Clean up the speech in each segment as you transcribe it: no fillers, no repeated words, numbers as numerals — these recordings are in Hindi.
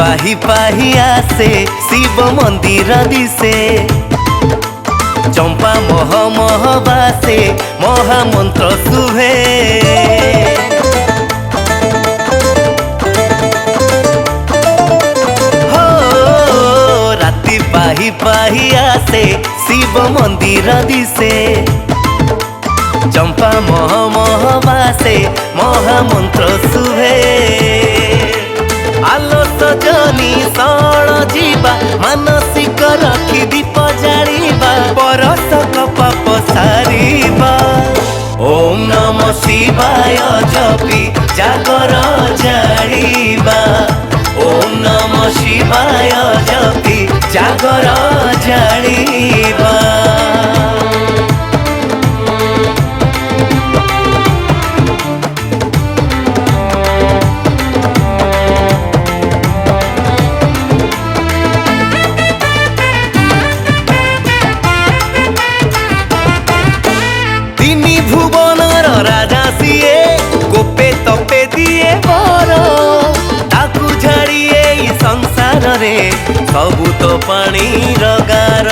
पाही पाही आसे शिव मंदिर दिसे चंपा मह मह बासे महामंत्र शुभे हो राति पाही पाही आसे शिव मंदिर दिसे चंपा मह मह बासे महामंत्र शुभे आलो सजनी सळ जीवा मानसिक रखी दीप जालिबा परसक पाप सारिबा ओम नमः शिवाय जपी जागर जालिबा ओम नमः शिवाय जपी जागर जालिबा भुवनर राजा सीए गोपे तपे दिए बर ताकू झाड़िए संसार रे सबू तो पानी रगार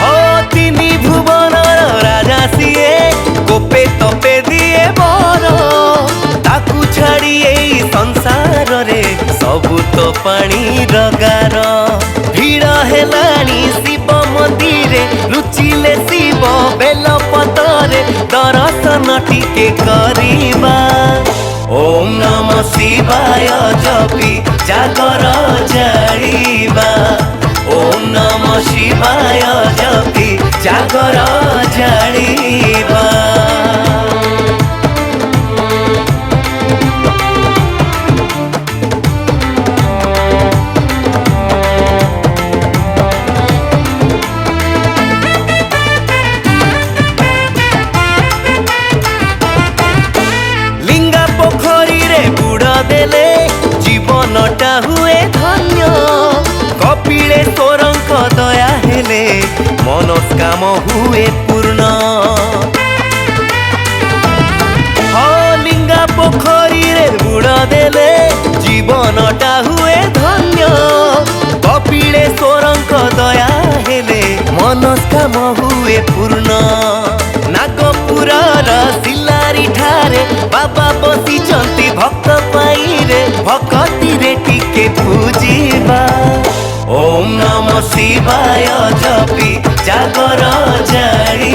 हो तिनी भुवनर राजा सीए गोपे तपे दिए बर ताकू झाड़िए संसार रे सबू तो पानी रगार भीड़ हेलानी शिव मंदिर लुचिले शिव बेल पतरे दर्शन टिके करिबा ओम नमः शिवाय जपी जागर जालिबा ओम नमः शिवाय जपी जागर जालिबा देले जीवनटा हुए धन्य कपिलेश्वरଙ୍କ दया हेले मनस्काम हुए पूर्ण लिंगा पोखरी रे बुड़ देले जीवनटा हुए धन्य कपिलेश्वरଙ୍କ दया हेले मनस्काम हुए पूर्ण नागपुरर सिलारी ठारे बाबा बसिचंती भक्त पाइरे भक्ति रे टिके पूजिबा ओम नमः शिवाय जपी जागर जाली